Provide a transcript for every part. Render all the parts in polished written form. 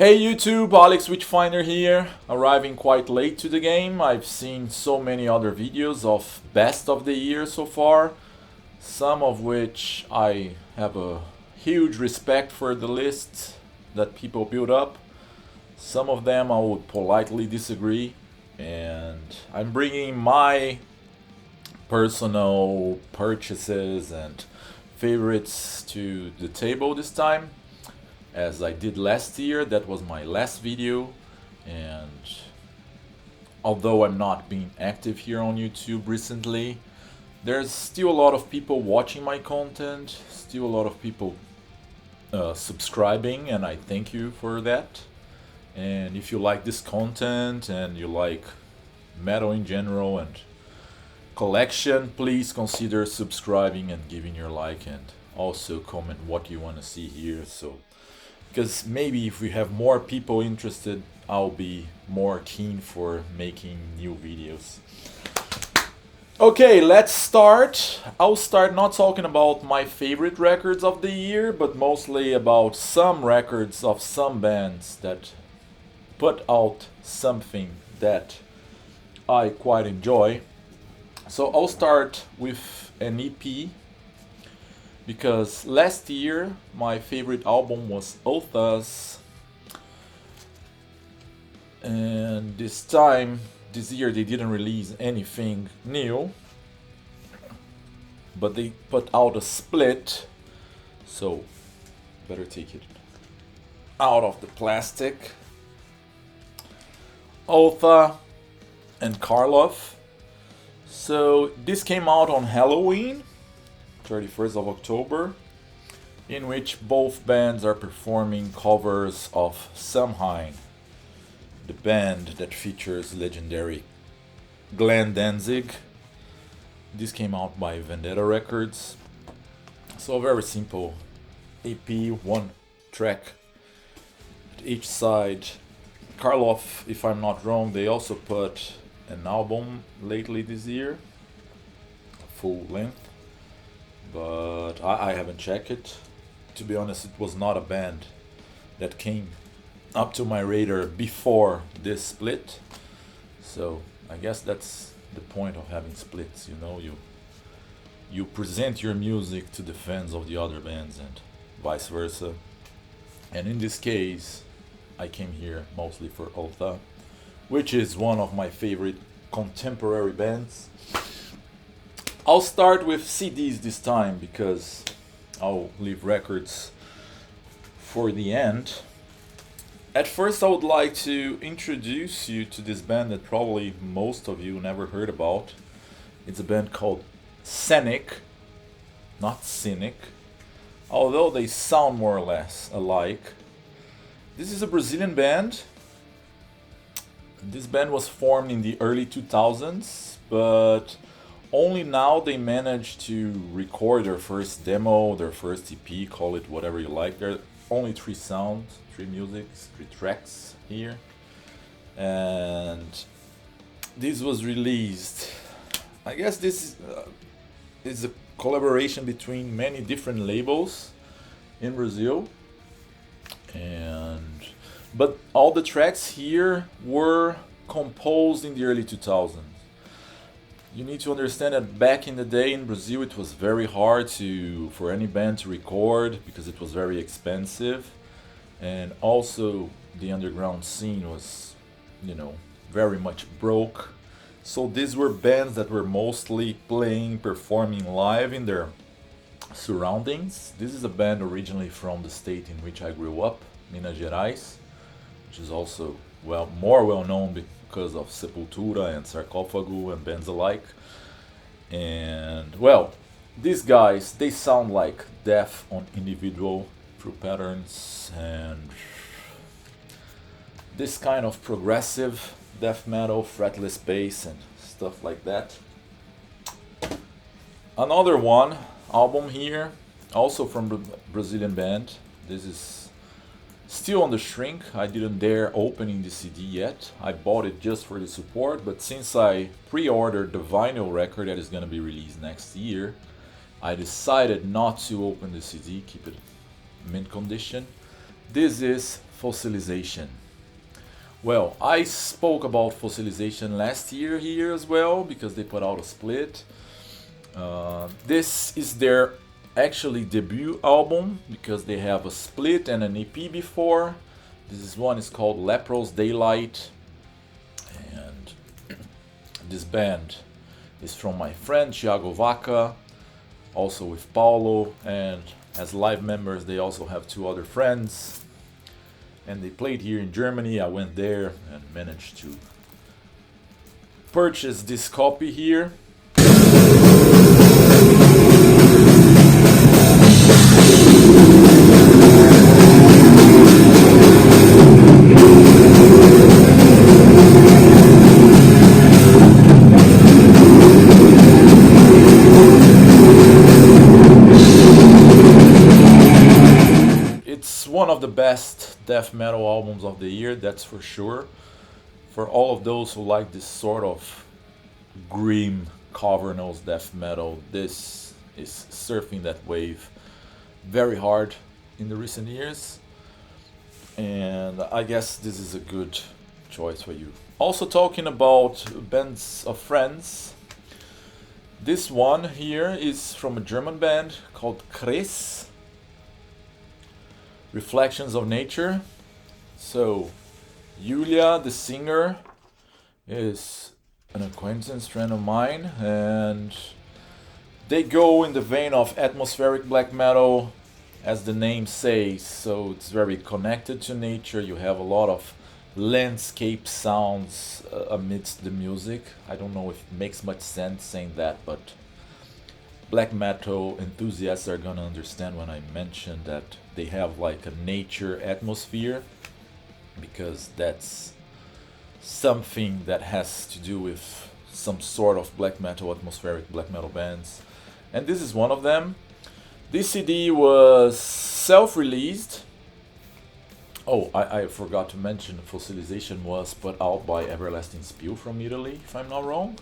Hey YouTube, Alex Witchfinder here, arriving quite late to the game. I've seen so many other videos of best of the year so far, some of which I have a huge respect for the list that people build up. Some of them I would politely disagree, and I'm bringing my personal purchases and favorites to the table this time. As I did last year, that was my last video, and although I'm not being active here on YouTube recently, there's still a lot of people watching my content, still a lot of people subscribing, and I thank you for that. And if you like this content and you like metal in general and collection, please consider subscribing and giving your like, and also comment what you want to see here. Because maybe if we have more people interested, I'll be more keen for making new videos. Okay, let's start. I'll start not talking about my favorite records of the year, but mostly about some records of some bands that put out something that I quite enjoy. So I'll start with an EP, because last year my favorite album was Ultha's, and this year they didn't release anything new, but they put out a split, so better take it out of the plastic. Ultha and Karloff. So this came out on Halloween, 31st of October, in which both bands are performing covers of Samhain, the band that features legendary Glenn Danzig. This came out by Vendetta Records. So very simple EP, one track at each side. Karloff, if I'm not wrong, they also put an album lately this year, full length, but I haven't checked it. To be honest, it was not a band that came up to my radar before this split, so I guess that's the point of having splits, you know, you present your music to the fans of the other bands and vice versa. And in this case, I came here mostly for Ultha, which is one of my favorite contemporary bands. I'll start with CDs this time, because I'll leave records for the end. At first I would like to introduce you to this band that probably most of you never heard about. It's a band called Scenic, not Cynic, although they sound more or less alike. This is a Brazilian band. This band was formed in the early 2000s, but only now they managed to record their first demo, their first EP, call it whatever you like. There are only 3 sounds, 3 musics, 3 tracks here. And this was released, I guess this is a collaboration between many different labels in Brazil. But all the tracks here were composed in the early 2000s. You need to understand that back in the day in Brazil it was very hard for any band to record, because it was very expensive, and also the underground scene was, you know, very much broke. So these were bands that were mostly performing live in their surroundings. This is a band originally from the state in which I grew up, Minas Gerais, which is also more well known because of Sepultura and Sarcófago and bands alike. And well, these guys, they sound like Death on Individual through patterns and this kind of progressive death metal, fretless bass and stuff like that. Another album here, also from the Brazilian band. This is still on the shrink. I didn't dare opening the CD yet. I bought it just for the support, but since I pre-ordered the vinyl record that is going to be released next year, I decided not to open the CD, keep it mint condition. This is Fossilization. Well, I spoke about Fossilization last year here as well, because they put out a split. This is their actually debut album, because they have a split and an EP before. This one is called Leprous Daylight, and this band is from my friend Thiago Vaca, also with Paulo, and as live members they also have two other friends. And they played here in Germany. I went there and managed to purchase this copy here. One of the best death metal albums of the year, that's for sure. For all of those who like this sort of grim, cavernous death metal, this is surfing that wave very hard in the recent years. And I guess this is a good choice for you. Also talking about bands of friends, this one here is from a German band called Kryss. Reflections of Nature. So, Julia, the singer, is an acquaintance friend of mine, and they go in the vein of atmospheric black metal, as the name says. So it's very connected to nature. You have a lot of landscape sounds amidst the music. I don't know if it makes much sense saying that, but black metal enthusiasts are gonna understand when I mention that they have like a nature atmosphere, because that's something that has to do with some sort of black metal, atmospheric black metal bands. And this is one of them. This CD was self-released. Oh, I forgot to mention Fossilization was put out by Everlasting Spill from Italy, if I'm not wrong.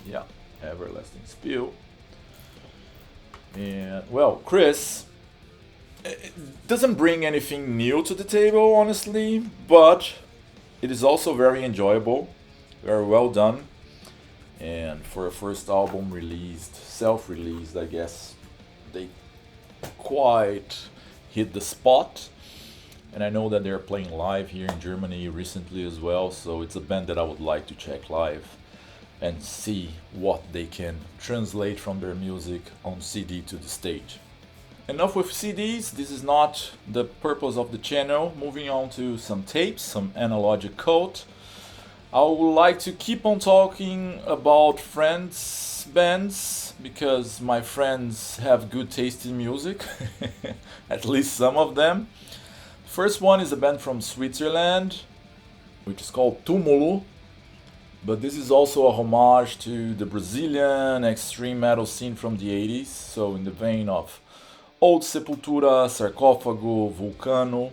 Yeah, Everlasting Spill. And well, Kryss, it doesn't bring anything new to the table, honestly, but it is also very enjoyable, very well done. And for a first album released, self-released, I guess they quite hit the spot. And I know that they're playing live here in Germany recently as well, so it's a band that I would like to check live and see what they can translate from their music on CD to the stage. Enough with CDs, this is not the purpose of the channel. Moving on to some tapes, some analogic cult. I would like to keep on talking about friends' bands, because my friends have good taste in music, at least some of them. First one is a band from Switzerland, which is called Túmulo. But this is also a homage to the Brazilian extreme metal scene from the 80s, so in the vein of Old Sepultura, Sarcófago, Vulcano.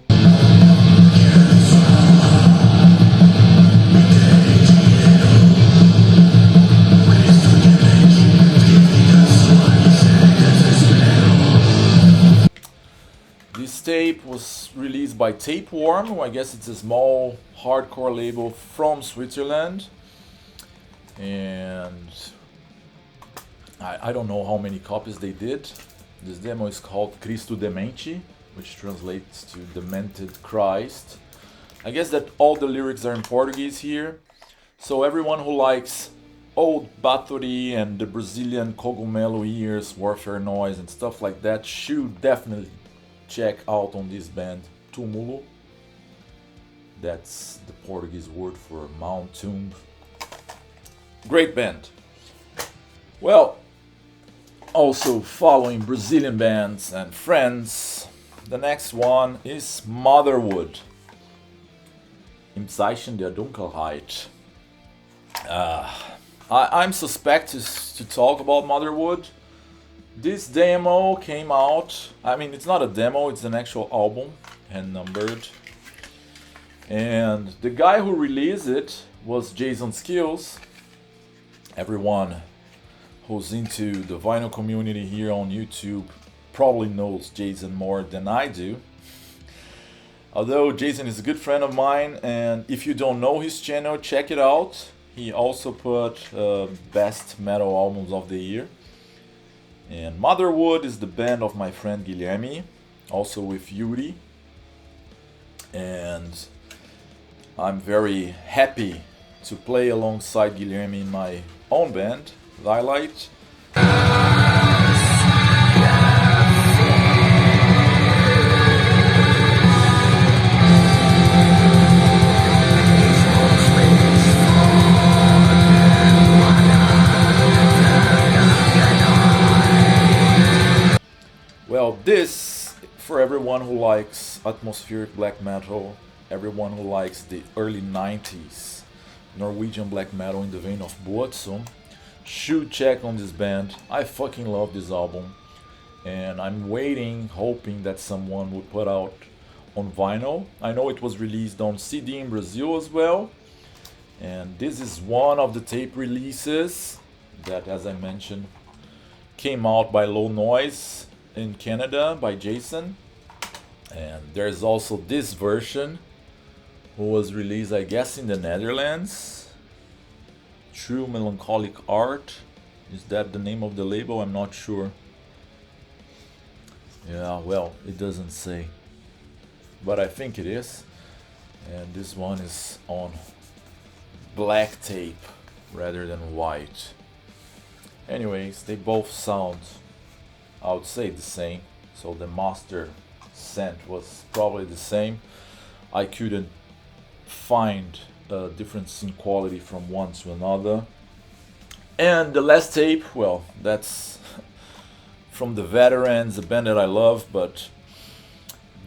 This tape was released by Tapeworm, I guess it's a small hardcore label from Switzerland. And I don't know how many copies they did. This demo is called Cristo Demente, which translates to Demented Christ. I guess that all the lyrics are in Portuguese here. So everyone who likes old Bathory and the Brazilian cogumelo ears, warfare noise and stuff like that should definitely check out on this band, Túmulo. That's the Portuguese word for Mount Tomb. Great band. Well, also following Brazilian bands and friends, the next one is Motherwood. Im Zeichen der Dunkelheit. I'm suspect to talk about Motherwood. This demo came out, I mean it's not a demo, it's an actual album, hand numbered. And the guy who released it was Jason Skills. Everyone who's into the vinyl community here on YouTube probably knows Jason more than I do. Although Jason is a good friend of mine, and if you don't know his channel, check it out. He also put best metal albums of the year. And Motherwood is the band of my friend Guilherme, also with Yuri. And I'm very happy to play alongside Guilherme in my own band, Light. Well, this, for everyone who likes atmospheric black metal, everyone who likes the early 90s Norwegian black metal in the vein of Boatsum, should check on this band. I fucking love this album, and I'm waiting, hoping that someone would put out on vinyl. I know it was released on CD in Brazil as well, and this is one of the tape releases that, as I mentioned, came out by Low Noise in Canada by Jason. And there's also this version who was released, I guess, in the Netherlands. True Melancholic Art. Is that the name of the label? I'm not sure. Yeah, well, it doesn't say, but I think it is. And this one is on black tape rather than white. Anyways, they both sound, I would say, the same. So the master scent was probably the same. I couldn't find a difference in quality from one to another. And the last tape, well, that's from the Veterans, a band that I love, but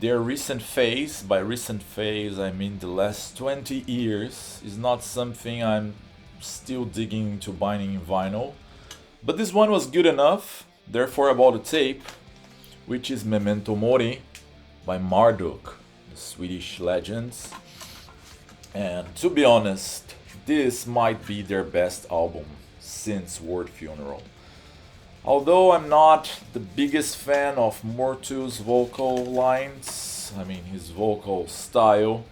their recent phase, by recent phase I mean the last 20 years, is not something I'm still digging into buying in vinyl. But this one was good enough, therefore I bought a tape, which is Memento Mori by Marduk, the Swedish legends. And to be honest, this might be their best album since Word Funeral. Although I'm not the biggest fan of Mortu's vocal lines, I mean his vocal style,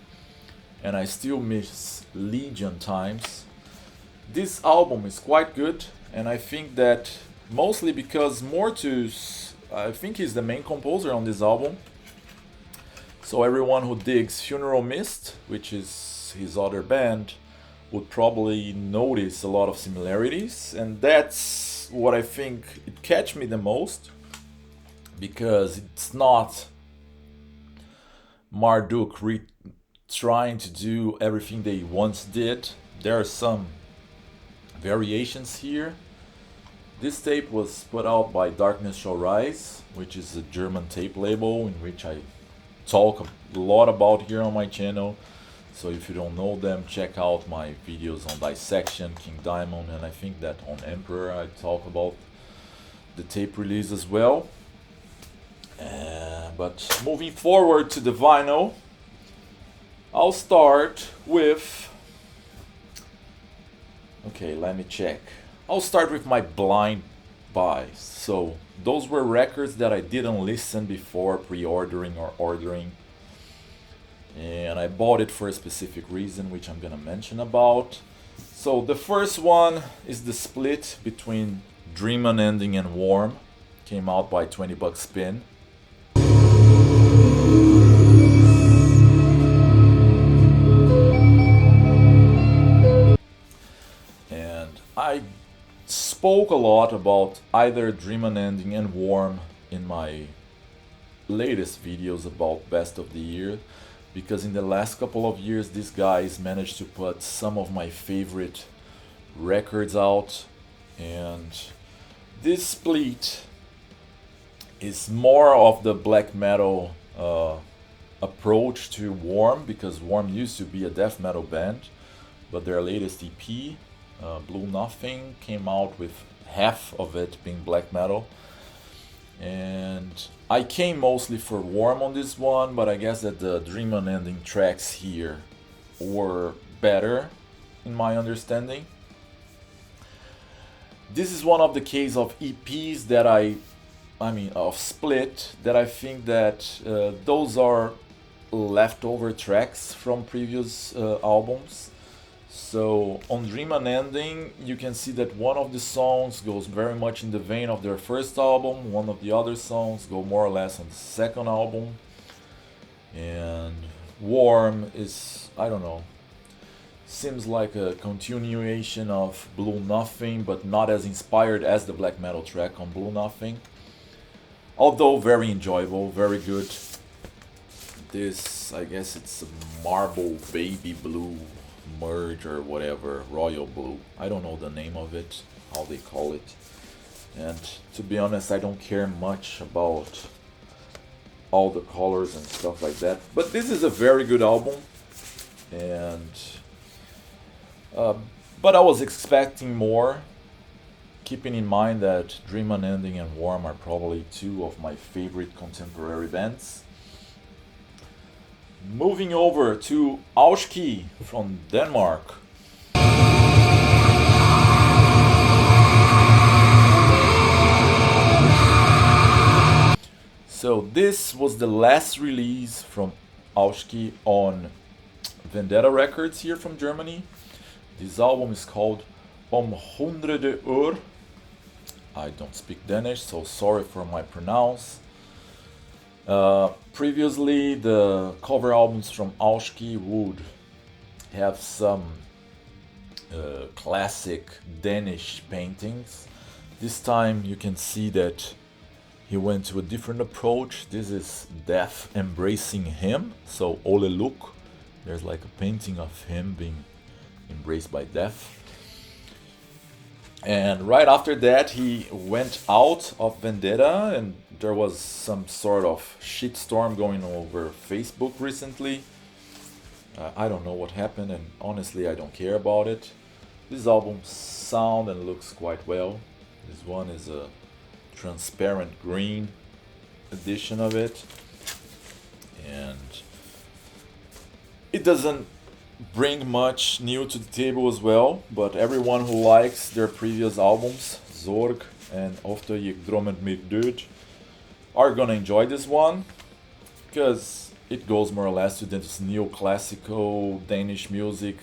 and I still miss Legion times, this album is quite good. And I think that mostly because Mortus, I think he's the main composer on this album. So everyone who digs Funeral Mist, which is his other band, would probably notice a lot of similarities. And that's what I think it catch me the most. Because it's not Marduk trying to do everything they once did. There are some variations here. This tape was put out by Darkness Shall Rise, which is a German tape label in which I talk a lot about here on my channel. So if you don't know them, check out my videos on Dissection, King Diamond, and I think that on Emperor I talk about the tape release as well. But moving forward to the vinyl, I'll start with... Okay, let me check. I'll start with my blind buys. So those were records that I didn't listen before pre-ordering or ordering. And I bought it for a specific reason, which I'm gonna mention about. So the first one is the split between Dream Unending and Warm. Came out by 20 bucks spin. I spoke a lot about either Dream Unending and Warm in my latest videos about Best of the Year, because in the last couple of years these guys managed to put some of my favorite records out, and this split is more of the black metal approach to Warm, because Warm used to be a death metal band, but their latest EP, Blue Nothing, came out with half of it being black metal. And I came mostly for Warm on this one, but I guess that the Dream Unending tracks here were better in my understanding. This is one of the case of EPs that of split, that I think that those are leftover tracks from previous albums. So on Dream Unending, you can see that one of the songs goes very much in the vein of their first album, one of the other songs go more or less on the second album, and Warm is, I don't know, seems like a continuation of Blue Nothing, but not as inspired as the black metal track on Blue Nothing. Although very enjoyable, very good. This, I guess it's a Marble Baby Blue merge or whatever, Royal Blue. I don't know the name of it, how they call it. And to be honest, I don't care much about all the colors and stuff like that. But this is a very good album. And but I was expecting more, keeping in mind that Dream Unending and Warm are probably two of my favorite contemporary bands. Moving over to Auschki from Denmark. So this was the last release from Auschki on Vendetta Records here from Germany. This album is called Om Hundrede År. I don't speak Danish, so sorry for my pronounce. Previously, the cover albums from Auschki would have some classic Danish paintings. This time you can see that he went to a different approach. This is death embracing him, so Ole Luk. There's like a painting of him being embraced by death. And right after that he went out of Vendetta, and there was some sort of shitstorm going over Facebook recently. I don't know what happened, and honestly I don't care about it. This album sounds and looks quite well. This one is a transparent green edition of it, and it doesn't bring much new to the table as well, but everyone who likes their previous albums, Zorg and Ofte Je Drommet Mir Død, are gonna enjoy this one, because it goes more or less to this neoclassical Danish music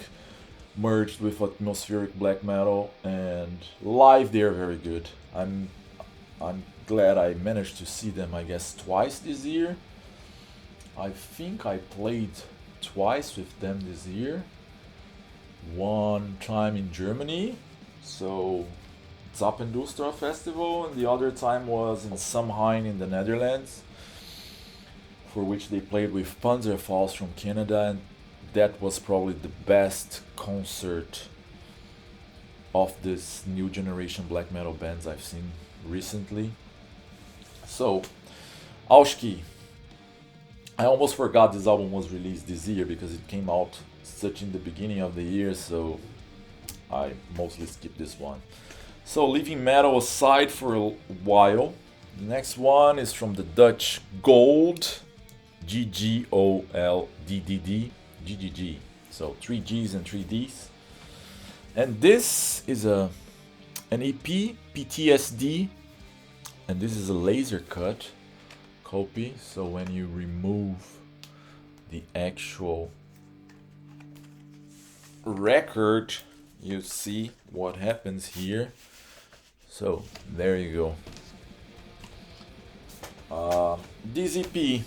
merged with atmospheric black metal, and live they're very good. I'm glad I managed to see them, I guess, twice this year. I think I played twice with them this year. One time in Germany, so Zappendustra Festival, and the other time was in Samhain in the Netherlands, for which they played with Panzerfaust from Canada, and that was probably the best concert of this new generation black metal bands I've seen recently. So, Auschki. I almost forgot this album was released this year because it came out such in the beginning of the year, so I mostly skipped this one. So leaving metal aside for a while, the next one is from the Dutch Gold, GGOLDDD, GGG, so 3 Gs and 3 Ds. And this is an EP, PTSD, and this is a laser cut copy, so when you remove the actual record, you see what happens here. So there you go. This EP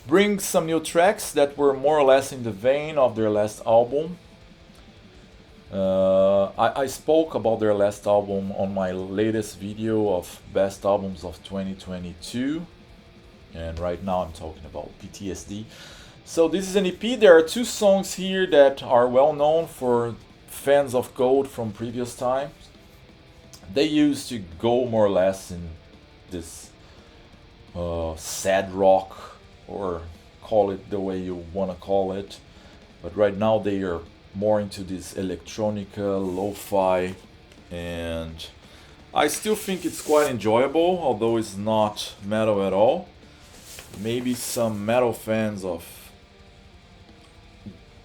brings some new tracks that were more or less in the vein of their last album. I spoke about their last album on my latest video of best albums of 2022, and right now I'm talking about PTSD. So this is an EP. There are 2 songs here that are well known for fans of Gold from previous times. They used to go more or less in this sad rock, or call it the way you want to call it, but right now they are more into this electronica, lo-fi, and I still think it's quite enjoyable, although it's not metal at all. Maybe some metal fans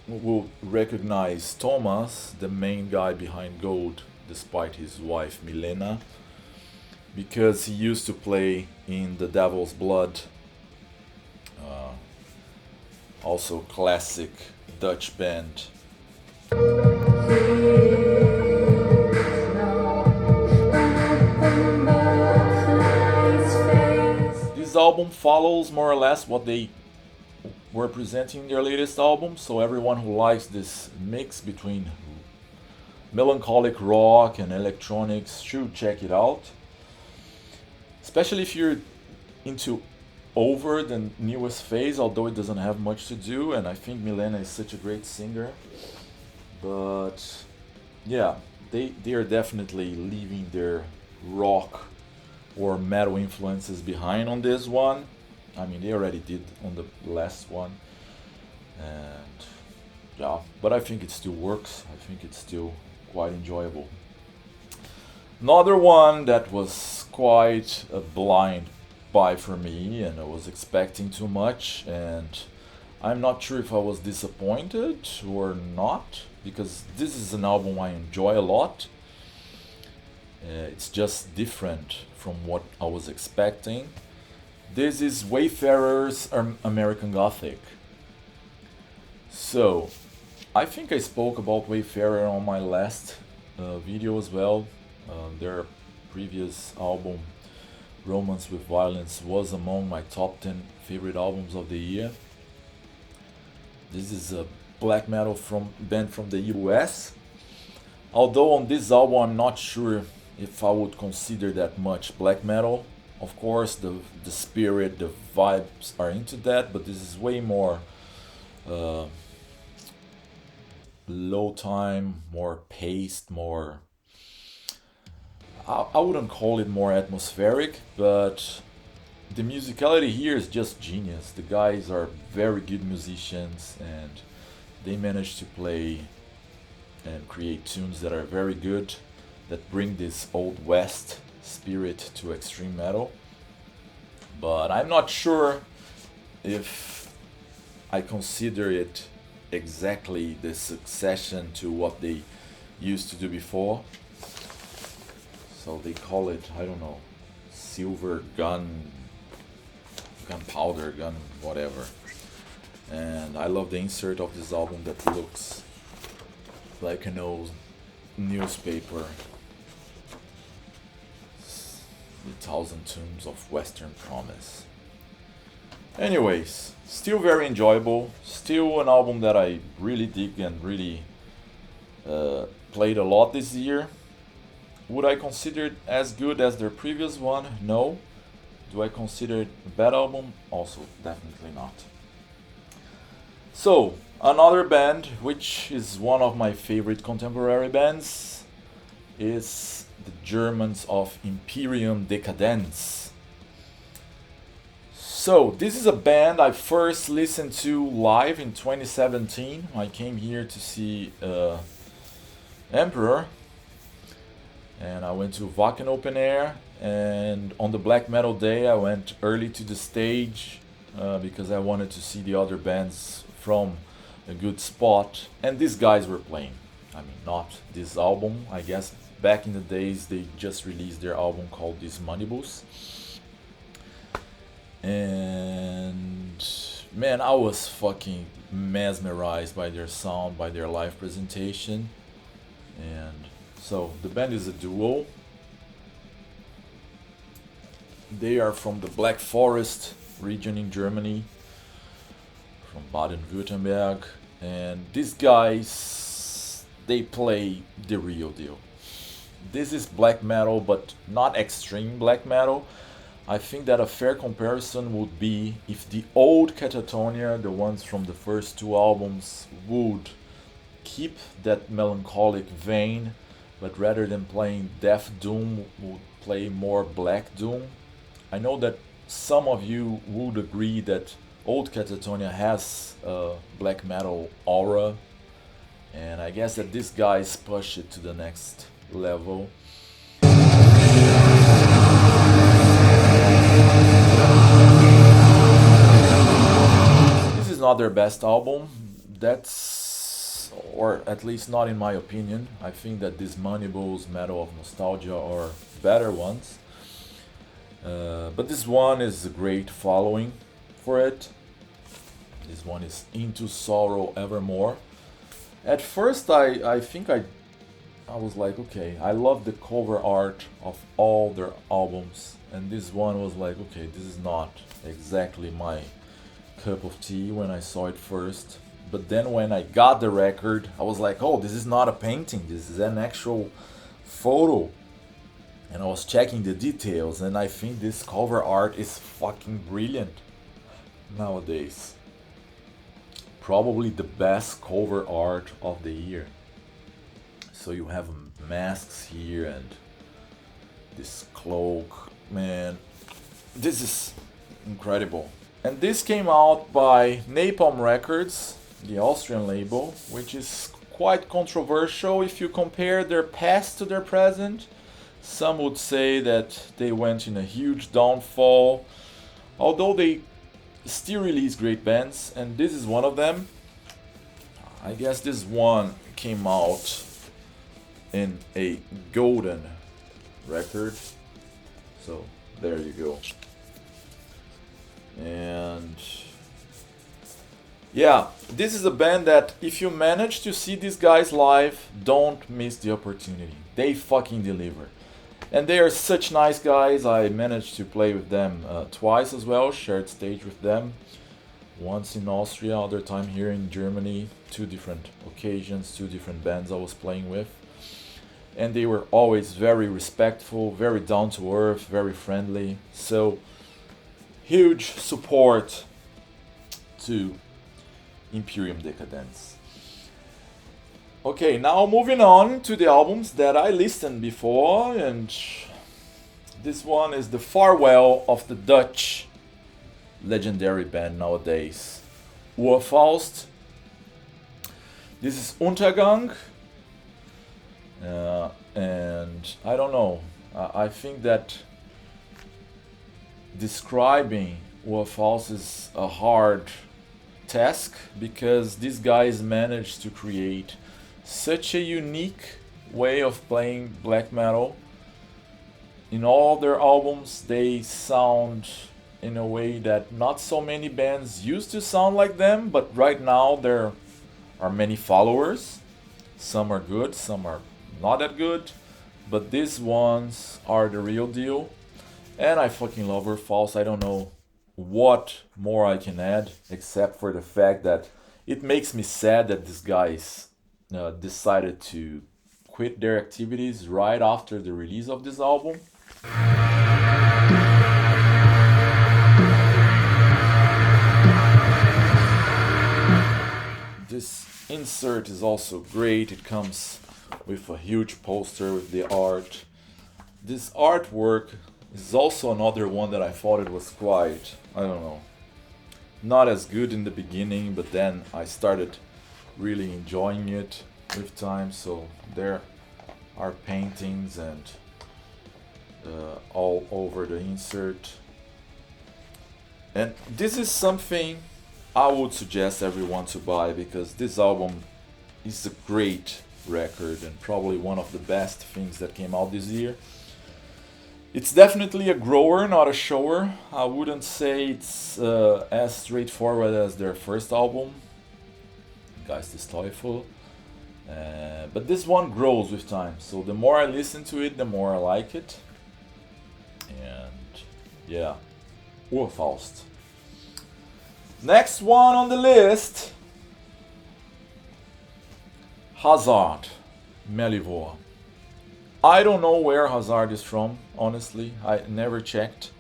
will recognize Thomas, the main guy behind Gold, despite his wife Milena, because he used to play in the Devil's Blood Also classic Dutch band. This album follows more or less what they were presenting in their latest album, so everyone who likes this mix between melancholic rock and electronics should check it out. Especially if you're into Over, the newest phase, although it doesn't have much to do, and I think Milena is such a great singer. But yeah, they are definitely leaving their rock or metal influences behind on this one. I mean, they already did on the last one. And yeah, but I think it still works. I think it's still quite enjoyable. Another one that was quite a blind buy for me, and I was expecting too much, and I'm not sure if I was disappointed or not, because this is an album I enjoy a lot. It's just different from what I was expecting. This is Wayfarer's American Gothic. So, I think I spoke about Wayfarer on my last video as well. Their previous album, Romance with Violence, was among my top 10 favorite albums of the year. This is a black metal band from the US. Although on this album I'm not sure if I would consider that much black metal. Of course the spirit, the vibes are into that, but this is way more low time, more paced, more... I wouldn't call it more atmospheric, but the musicality here is just genius. The guys are very good musicians, and they manage to play and create tunes that are very good, that bring this old west spirit to extreme metal. But I'm not sure if I consider it exactly the succession to what they used to do before. So they call it, I don't know, silver gunpowder gun, whatever. And I love the insert of this album that looks like an old newspaper. The Thousand Tombs of Western Promise. Anyways, still very enjoyable. Still an album that I really dig and really played a lot this year. Would I consider it as good as their previous one? No. Do I consider it a bad album? Also, definitely not. So, another band, which is one of my favorite contemporary bands, is the Germans of Imperium Decadence. So, this is a band I first listened to live in 2017. I came here to see Emperor. And I went to Wacken Open Air, and on the Black Metal Day I went early to the stage because I wanted to see the other bands from a good spot, and these guys were playing. I mean, not this album, I guess back in the days they just released their album called Dismanibus. And man, I was fucking mesmerized by their sound, by their live presentation. And so the band is a duo. They are from the Black Forest region in Germany, from Baden-Württemberg, and these guys, they play the real deal. This is black metal, but not extreme black metal. I think that a fair comparison would be if the old Catatonia, the ones from the first two albums, would keep that melancholic vein, but rather than playing Death Doom, would play more Black Doom. I know that some of you would agree that old Catatonia has a black metal aura, and I guess that these guys push it to the next level. This is not their best album. Or at least not in my opinion. I think that these Manibus, Medal of Nostalgia, are better ones. But this one is a great following for it. This one is Into Sorrow Evermore. At first I think I was like, okay, I love the cover art of all their albums, and this one was like, okay, this is not exactly my cup of tea when I saw it first. But then when I got the record, I was like, oh, this is not a painting, this is an actual photo. And I was checking the details, and I think this cover art is fucking brilliant nowadays. Probably the best cover art of the year. So you have masks here and this cloak, man, this is incredible. And this came out by Napalm Records, the Austrian label, which is quite controversial if you compare their past to their present. Some would say that they went in a huge downfall, although they still release great bands, and this is one of them. I guess this one came out in a golden record, so there you go. And yeah, this is a band that if you manage to see these guys live, don't miss the opportunity. They fucking deliver. And they are such nice guys. I managed to play with them twice as well, shared stage with them. Once in Austria, other time here in Germany. 2 different occasions, 2 different bands I was playing with. And they were always very respectful, very down to earth, very friendly. So, huge support to Imperium Decadence. Okay, now moving on to the albums that I listened before, and this one is the farewell of the Dutch legendary band nowadays, Urfaust. This is Untergang, and I don't know, I think that describing Urfaust is a hard task, because these guys managed to create such a unique way of playing black metal. In all their albums, they sound in a way that not so many bands used to sound like them, but right now there are many followers. Some are good, some are not that good, but these ones are the real deal. And I fucking love Urfaust. I don't know what more I can add, except for the fact that it makes me sad that these guys decided to quit their activities right after the release of this album. This insert is also great. It comes with a huge poster with the art. This artwork is also another one that I thought it was quite, I don't know, not as good in the beginning, but then I started really enjoying it with time. So there are paintings and all over the insert, and this is something I would suggest everyone to buy, because this album is a great record and probably one of the best things that came out this year. It's definitely a grower, not a shower. I wouldn't say it's as straightforward as their first album, Geist des Teufel. But this one grows with time, so the more I listen to it, the more I like it. And yeah, Urfaust. Next one on the list, Hazard, Melivore. I don't know where Hazard is from, honestly. I never checked.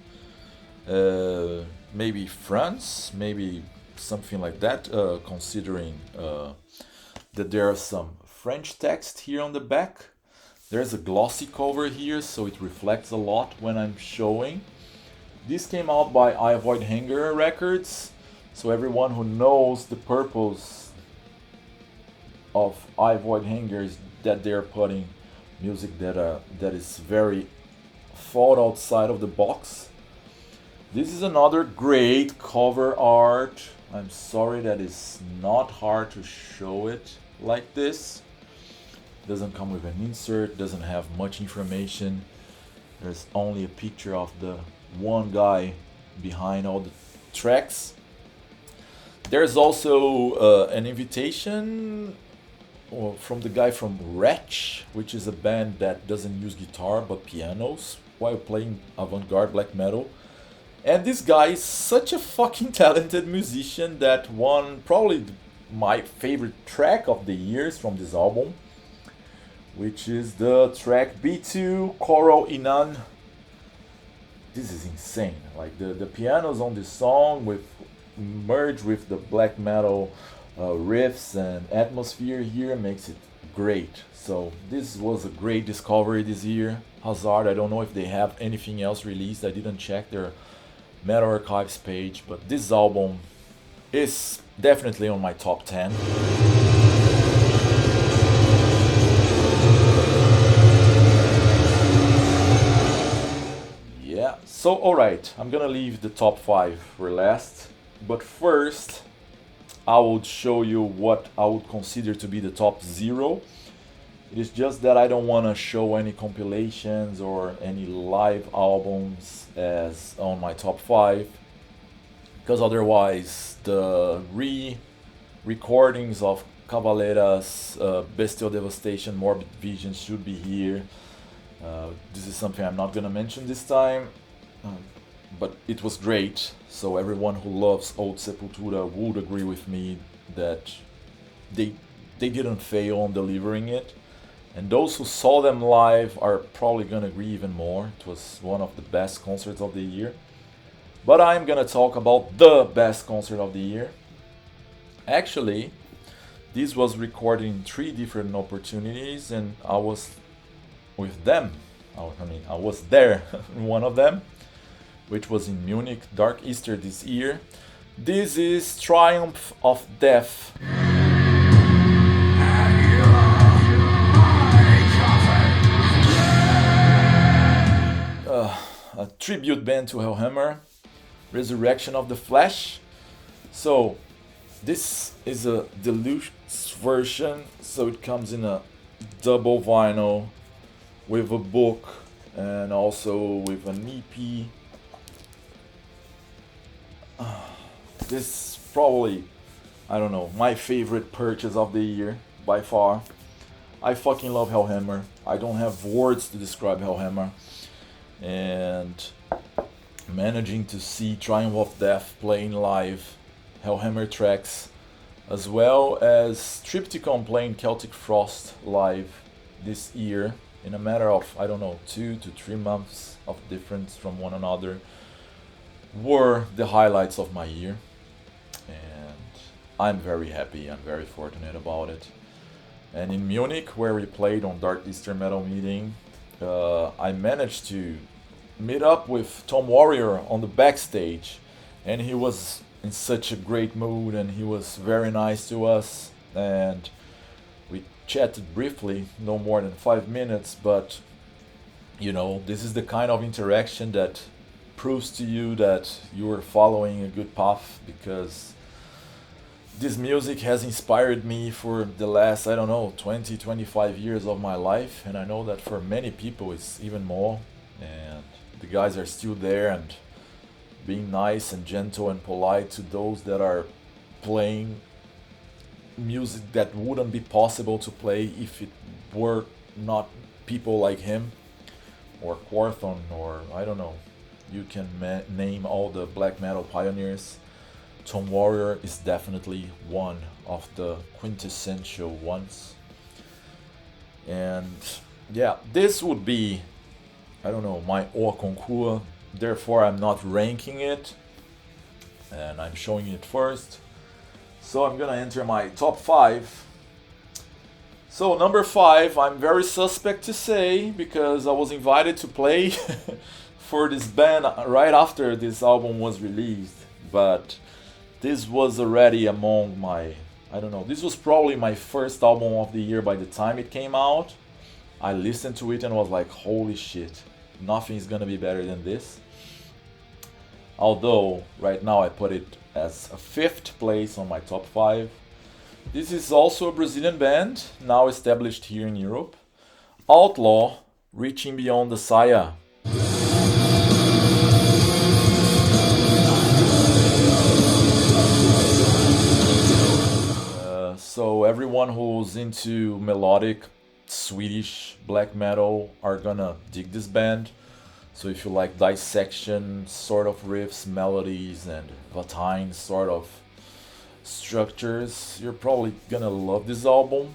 Maybe France, maybe something like that, considering that there are some French text here on the back. There's a glossy cover here, so it reflects a lot when I'm showing. This came out by I Avoid Hanger Records, so everyone who knows the purpose of I Avoid Hanger is that they're putting music that is very thought outside of the box. This is another great cover art. I'm sorry that it's not hard to show it like this. Doesn't come with an insert, doesn't have much information. There's only a picture of the one guy behind all the tracks. There's also an invitation from the guy from Wretch, which is a band that doesn't use guitar but pianos while playing avant-garde black metal. And this guy is such a fucking talented musician that won probably my favorite track of the years from this album, which is the track B2 Choral Inan. This is insane. Like the pianos on this song with merge with the black metal riffs and atmosphere here makes it great. So this was a great discovery this year. Hazard, I don't know if they have anything else released. I didn't check their Metal Archives page, but this album is definitely on my top 10. Yeah, so alright, I'm gonna leave the top 5 for last, but first I would show you what I would consider to be the top 0. It is just that I don't want to show any compilations or any live albums as on my top 5, because otherwise the re-recordings of Cavalera's Bestial Devastation, Morbid Vision should be here. This is something I'm not gonna mention this time, but it was great, so everyone who loves Old Sepultura would agree with me that they didn't fail on delivering it. And those who saw them live are probably gonna agree even more. It was one of the best concerts of the year. But I'm gonna talk about the best concert of the year. Actually, this was recorded in 3 different opportunities, and I was with them. I was there in one of them, which was in Munich, Dark Easter this year. This is Triumph of Death. A tribute band to Hellhammer, Resurrection of the Flesh. So this is a deluxe version, so it comes in a double vinyl with a book and also with an EP. This is probably, I don't know, my favorite purchase of the year by far. I fucking love Hellhammer. I don't have words to describe Hellhammer. And managing to see Triumph of Death playing live Hellhammer tracks, as well as Triptychon playing Celtic Frost live this year in a matter of, I don't know, 2 to 3 months of difference from one another, were the highlights of my year. And I'm very happy, I'm very fortunate about it. And in Munich, where we played on Dark Easter Metal Meeting, I managed to meet up with Tom Warrior on the backstage, and he was in such a great mood and he was very nice to us, and we chatted briefly, no more than 5 minutes, but you know, this is the kind of interaction that proves to you that you are following a good path, because this music has inspired me for the last, I don't know, 20-25 years of my life, and I know that for many people it's even more. And the guys are still there and being nice and gentle and polite to those that are playing music that wouldn't be possible to play if it were not people like him or Quorthon, or I don't know, you can name all the black metal pioneers. Tom Warrior is definitely one of the quintessential ones. And yeah, this would be, I don't know, my Hors Concours. Therefore, I'm not ranking it, and I'm showing it first. So I'm gonna enter my top 5. So number 5, I'm very suspect to say, because I was invited to play for this band right after this album was released. But this was already among my, I don't know, this was probably my first album of the year by the time it came out. I listened to it and was like, holy shit, nothing is gonna be better than this. Although, right now I put it as a 5th place on my top 5. This is also a Brazilian band, now established here in Europe. Outlaw, Reaching Beyond the Saya. So everyone who's into melodic Swedish black metal are gonna dig this band. So if you like dissection sort of riffs, melodies, and Vatine sort of structures, you're probably gonna love this album.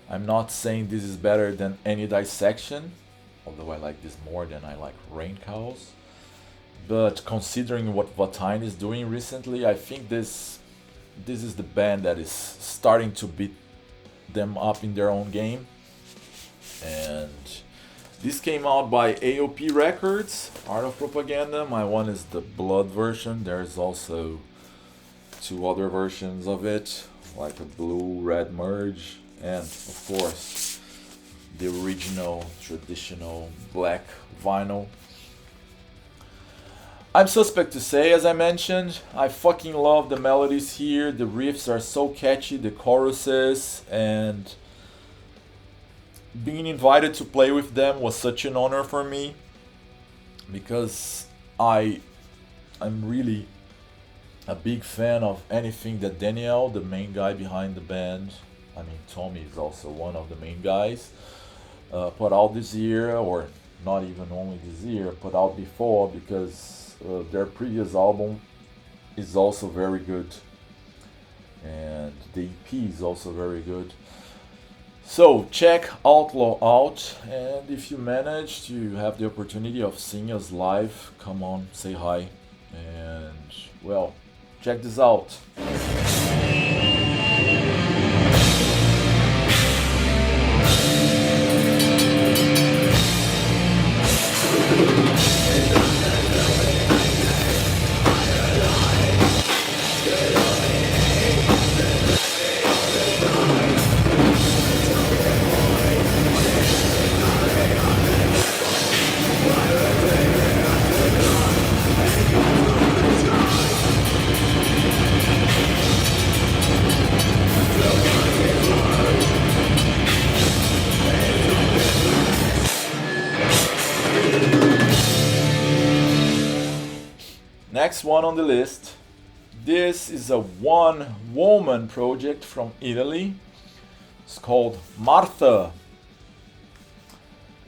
I'm not saying this is better than any dissection, although I like this more than I like Rain Cows. But considering what Vatine is doing recently, I think this is the band that is starting to beat them up in their own game. And this came out by AOP Records, Art of Propaganda. My one is the Blood version. There's also two other versions of it, like a blue-red merge, and of course the original traditional black vinyl. I'm suspect to say, as I mentioned, I fucking love the melodies here. The riffs are so catchy, the choruses, and being invited to play with them was such an honor for me, because I'm really a big fan of anything that Daniel, the main guy behind the band, I mean Tommy is also one of the main guys, put out this year, or not even only this year, put out before, because their previous album is also very good, and the EP is also very good. So check Outlaw out, and if you manage to have the opportunity of seeing us live, come on, say hi, and well, check this out. Next one on the list. This is a one-woman project from Italy. It's called Martha.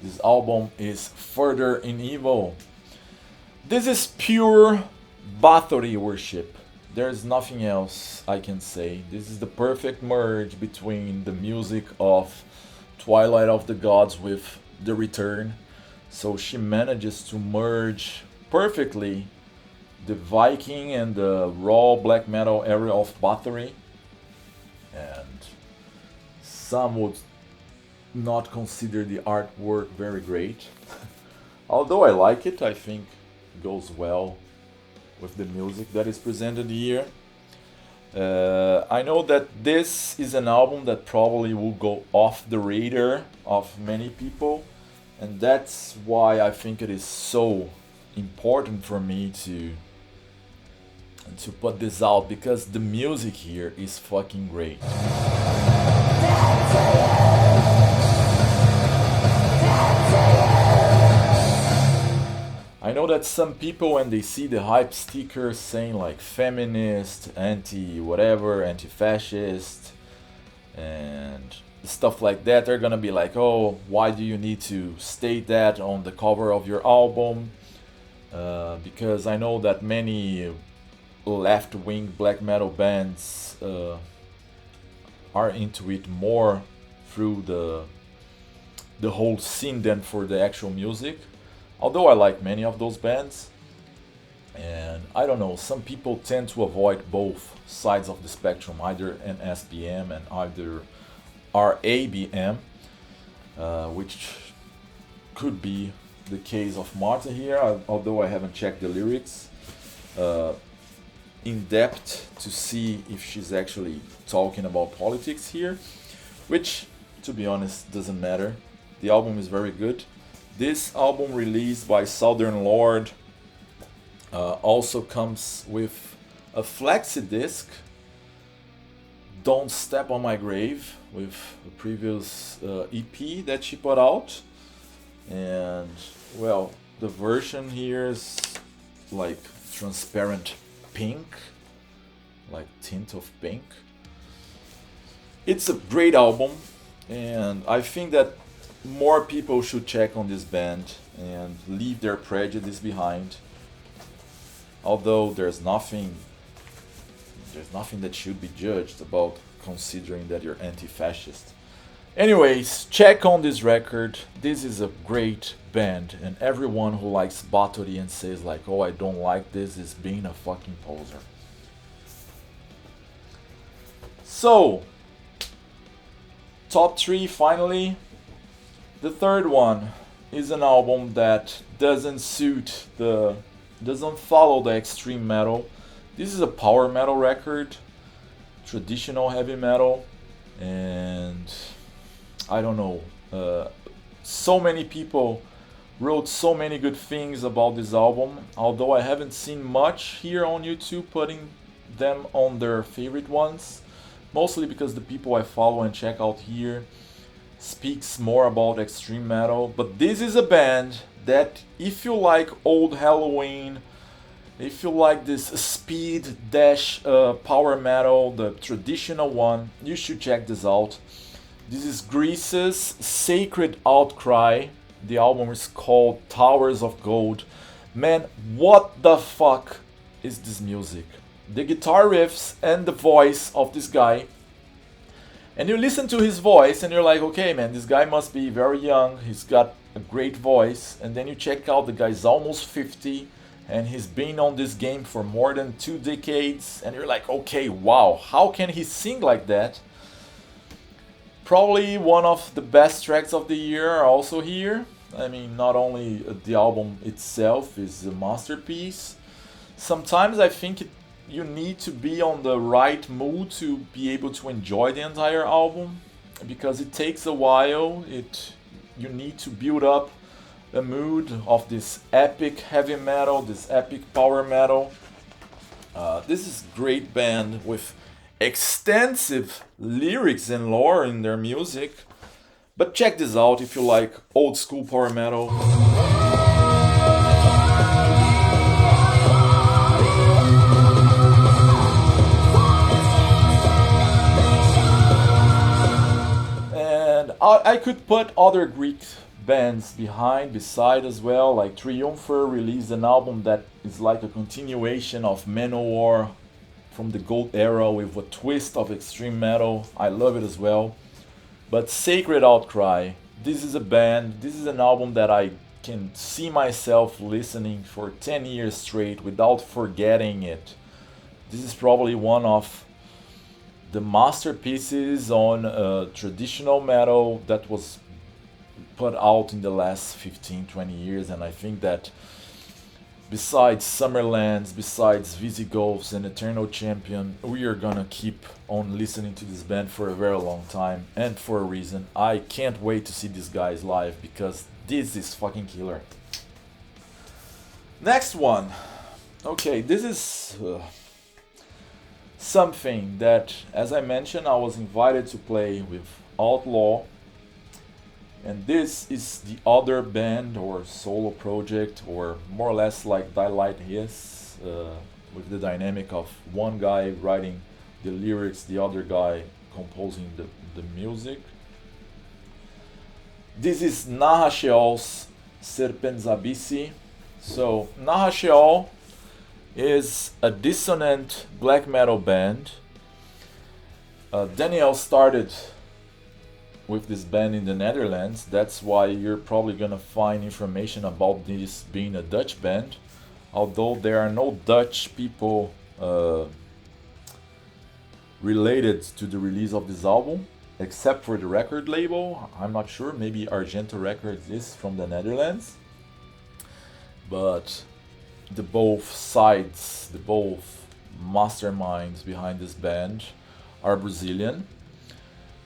This album is Further in Evil. This is pure Bathory worship. There's nothing else I can say. This is the perfect merge between the music of Twilight of the Gods with The Return. So she manages to merge perfectly the Viking and the raw black metal era of Bathory. And some would not consider the artwork very great. Although I like it, I think it goes well with the music that is presented here. I know that this is an album that probably will go off the radar of many people, and that's why I think it is so important for me to put this out, because the music here is fucking great. I know that some people, when they see the hype stickers saying like feminist, anti-whatever, anti-fascist, and stuff like that, they're gonna be like, oh, why do you need to state that on the cover of your album? Because I know that many left-wing black metal bands are into it more through the whole scene than for the actual music. Although I like many of those bands, and I don't know, some people tend to avoid both sides of the spectrum, either an SBM and either RABM, which could be the case of Martha here, although I haven't checked the lyrics in depth to see if she's actually talking about politics here, which, to be honest, doesn't matter. The album is very good. This album, released by Southern Lord, also comes with a flexi disc, Don't Step on My Grave, with the previous EP that she put out. And, well, the version here is like transparent pink, like tint of pink. It's a great album, and I think that more people should check on this band and leave their prejudice behind. Although there's nothing that should be judged about considering that you're anti-fascist. Anyways, check on this record. This is a great band, and everyone who likes Bathory and says like, "Oh, I don't like this," is being a fucking poser. So, top 3 finally. The third one is an album that doesn't follow the extreme metal. This is a power metal record, traditional heavy metal, and I don't know. So many people wrote so many good things about this album, although I haven't seen much here on YouTube putting them on their favorite ones, mostly because the people I follow and check out here speaks more about extreme metal. But this is a band that, if you like old Halloween, if you like this speed dash power metal, the traditional one, you should check this out. This is Greece's Sacred Outcry. The album is called Towers of Gold. Man, what the fuck is this music? The guitar riffs and the voice of this guy. And you listen to his voice and you're like, okay man, this guy must be very young. He's got a great voice. And then you check out the guy's almost 50 and he's been on this game for more than 2 decades. And you're like, okay, wow, how can he sing like that? Probably one of the best tracks of the year are also here. I mean, not only the album itself is a masterpiece. Sometimes I think you need to be on the right mood to be able to enjoy the entire album, because it takes a while. You need to build up a mood of this epic heavy metal, this epic power metal. This is a great band with extensive lyrics and lore in their music. But check this out if you like old school power metal. And I could put other Greek bands beside as well, like Triumpher released an album that is like a continuation of Manowar from the Gold era with a twist of extreme metal. I love it as well. But Sacred Outcry, this is an album that I can see myself listening for 10 years straight without forgetting it. This is probably one of the masterpieces on traditional metal that was put out in the last 15-20 years, and I think that besides Summerlands, besides Visigoths and Eternal Champion, we are gonna keep on listening to this band for a very long time, and for a reason. I can't wait to see these guys live, because this is fucking killer. Next one. Okay, this is something that, as I mentioned, I was invited to play with Outlaw. And this is the other band or solo project, or more or less like Daylight Hiss, with the dynamic of one guy writing the lyrics, the other guy composing the music. This is Nahasheol's Serpens Abyssi. So Nahasheol is a dissonant black metal band. Daniel started with this band in the Netherlands. That's why you're probably gonna find information about this being a Dutch band, although there are no Dutch people related to the release of this album, except for the record label. I'm not sure, maybe Argento Records is from the Netherlands, but the both masterminds behind this band are Brazilian.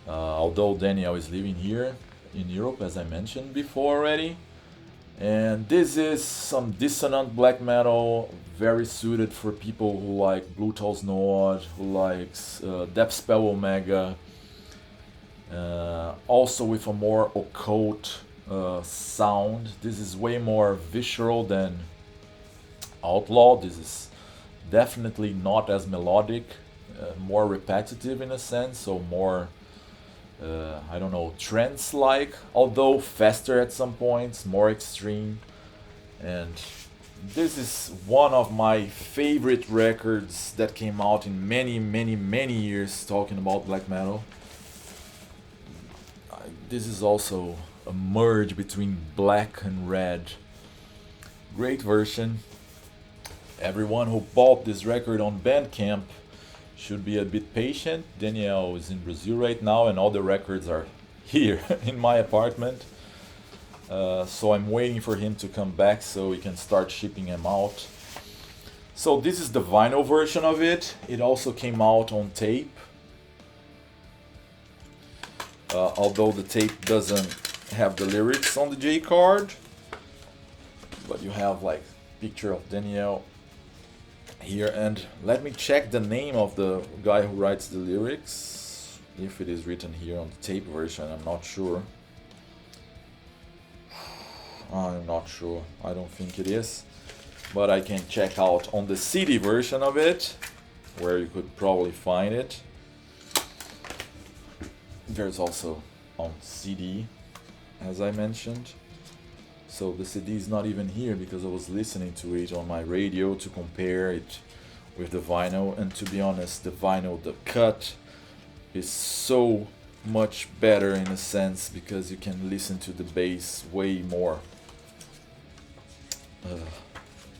Although Daniel is living here in Europe, as I mentioned before already. And this is some dissonant black metal, very suited for people who like Brutal's Nord, who likes Deathspell Omega, also with a more occult sound. This is way more visceral than Outlaw. This is definitely not as melodic, more repetitive in a sense, so more I don't know, trance-like, although faster at some points, more extreme. And this is one of my favorite records that came out in many years talking about black metal. This is also a merge between black and red. Great version. Everyone who bought this record on Bandcamp should be a bit patient. Daniel is in Brazil right now and all the records are here in my apartment. So I'm waiting for him to come back so we can start shipping them out. So this is the vinyl version of it. It also came out on tape. Although the tape doesn't have the lyrics on the J card. But you have like picture of Daniel here, and let me check the name of the guy who writes the lyrics, if it is written here on the tape version. I'm not sure. I don't think it is, but I can check out on the CD version of it, where you could probably find it. There's also on CD, as I mentioned. So the CD is not even here because I was listening to it on my radio to compare it with the vinyl. And to be honest, the vinyl, the cut is so much better in a sense because you can listen to the bass way more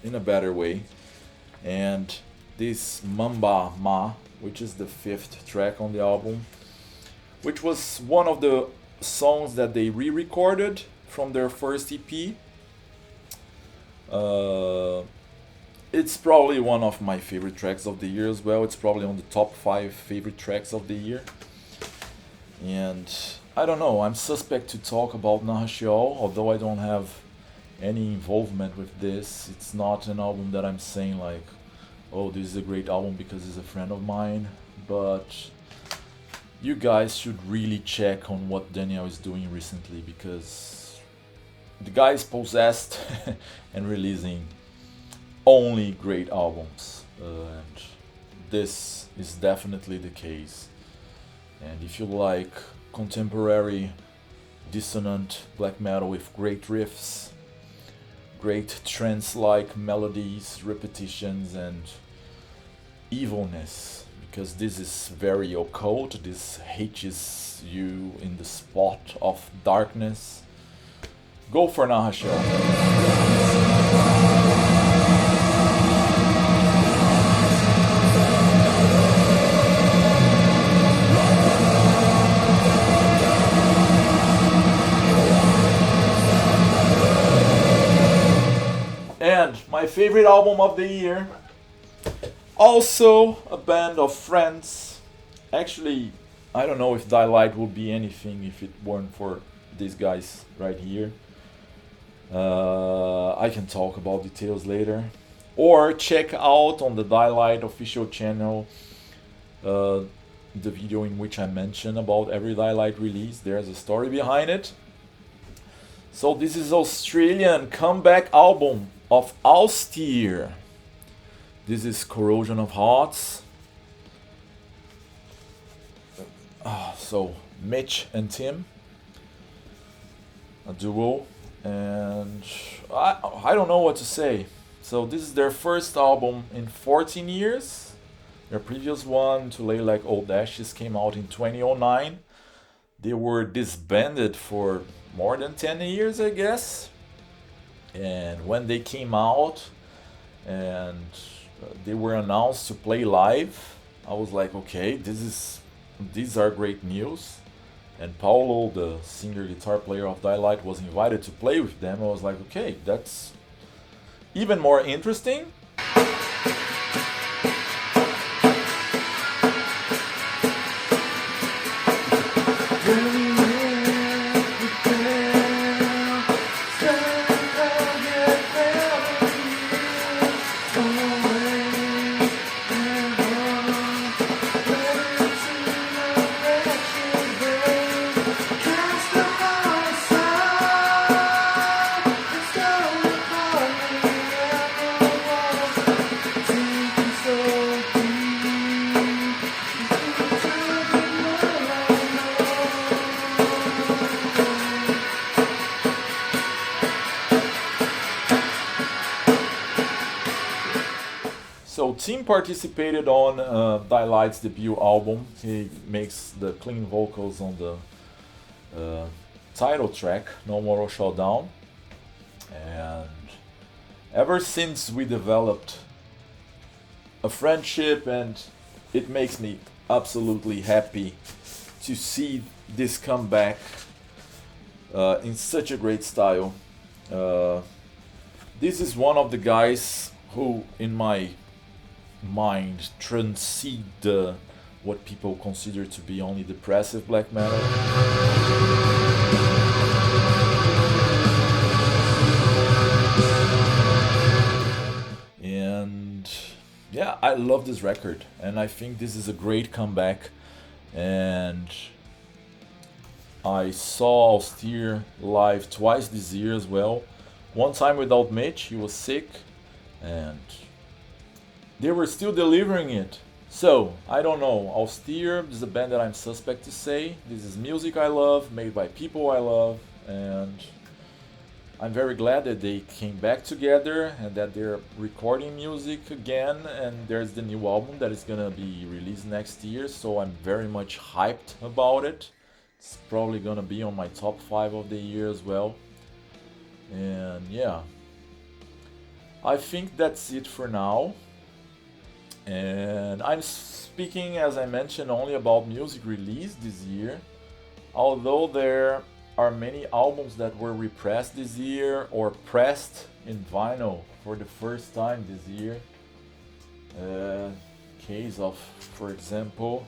in a better way. And this Mamba Ma, which is the 5th track on the album, which was one of the songs that they re-recorded from their first EP. It's probably one of my favorite tracks of the year as well. It's probably on the top 5 favorite tracks of the year. And I don't know, I'm suspect to talk about Nahashiol, although I don't have any involvement with this. It's not an album that I'm saying like, oh, this is a great album because it's a friend of mine. But you guys should really check on what Daniel is doing recently, because the guy is possessed and releasing only great albums, and this is definitely the case. And if you like contemporary dissonant black metal with great riffs, great trance-like melodies, repetitions, and evilness, because this is very occult, this hitches you in the spot of darkness, go for Nahashiol. And my favorite album of the year, also a band of friends. Actually, I don't know if Daylight would be anything if it weren't for these guys right here. I can talk about details later. Or check out on the Daylight official channel the video in which I mention about every Daylight release. There's a story behind it. So this is Australian comeback album of Austere. This is Corrosion of Hearts. So Mitch and Tim, a duo, and I don't know what to say. So this is their first album in 14 years. Their previous one, To Lay Like Old Ashes, came out in 2009. They were disbanded for more than 10 years, I guess. And when they came out and they were announced to play live, I was like, okay, these are great news. And Paulo, the singer guitar player of Daylight, was invited to play with them. I was like, okay, that's even more interesting. team participated on Daylight's debut album. He makes the clean vocals on the title track, No Moral Showdown. And ever since we developed a friendship, and it makes me absolutely happy to see this comeback in such a great style. This is one of the guys who, in my mind, transcend what people consider to be only depressive black metal. And yeah, I love this record, and I think this is a great comeback. And I saw Austere live twice this year as well. One time without Mitch, he was sick, and they were still delivering it. So, I don't know, Austere is a band that I'm suspect to say. This is music I love, made by people I love, and I'm very glad that they came back together and that they're recording music again, and there's the new album that is gonna be released next year, so I'm very much hyped about it. It's probably gonna be on my top 5 of the year as well. And yeah, I think that's it for now. And I'm speaking, as I mentioned, only about music released this year, although there are many albums that were repressed this year or pressed in vinyl for the first time this year. Case of, for example,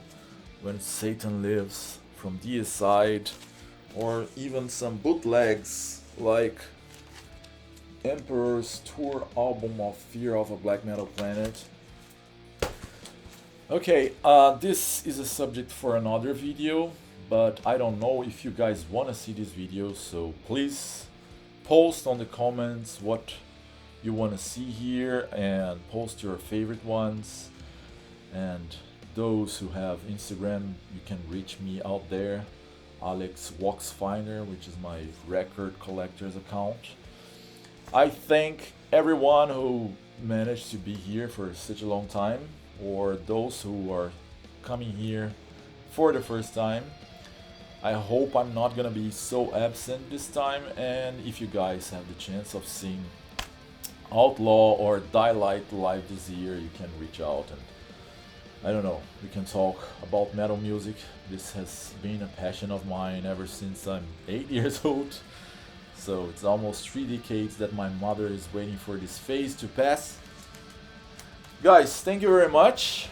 When Satan Lives from Deicide, or even some bootlegs like Emperor's Tour album of Fear of a Black Metal Planet. Okay, this is a subject for another video, but I don't know if you guys want to see this video, so please post on the comments what you want to see here and post your favorite ones. And those who have Instagram, you can reach me out there, Alex Waxfinder, which is my record collector's account. I thank everyone who managed to be here for such a long time, or those who are coming here for the first time. I hope I'm not gonna be so absent this time, and if you guys have the chance of seeing Outlaw or Daylight live this year, you can reach out and I don't know, we can talk about metal music. This has been a passion of mine ever since I'm 8 years old. So it's almost 3 decades that my mother is waiting for this phase to pass. Guys, thank you very much,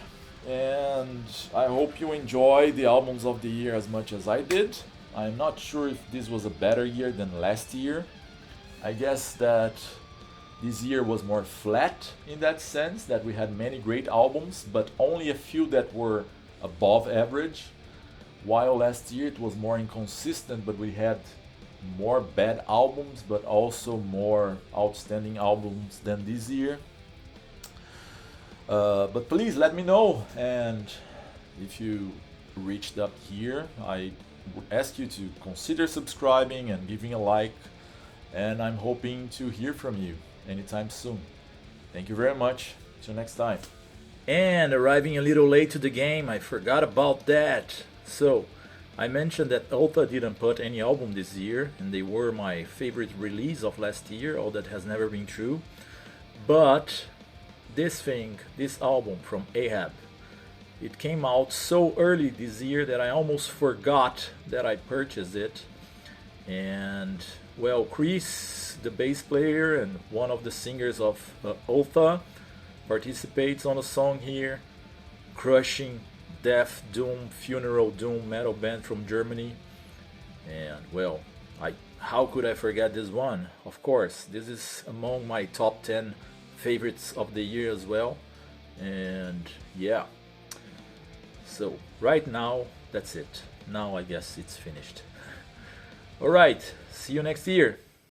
and I hope you enjoy the albums of the year as much as I did. I'm not sure if this was a better year than last year. I guess that this year was more flat in that sense, that we had many great albums, but only a few that were above average. While last year it was more inconsistent, but we had more bad albums, but also more outstanding albums than this year. But please let me know, and if you reached up here, I would ask you to consider subscribing and giving a like, and I'm hoping to hear from you anytime soon. Thank you very much. Till next time. And arriving a little late to the game, I forgot about that. So, I mentioned that Ultha didn't put any album this year, and they were my favorite release of last year, all that has never been true. But this album from Ahab, it came out so early this year that I almost forgot that I purchased it. And well, Kryss, the bass player and one of the singers of Ultha, participates on a song here. Crushing death doom, funeral doom metal band from Germany. And well, how could I forget this one? Of course, this is among my top 10 favorites of the year as well. And yeah, so right now that's it. Now I guess it's finished. Alright, see you next year.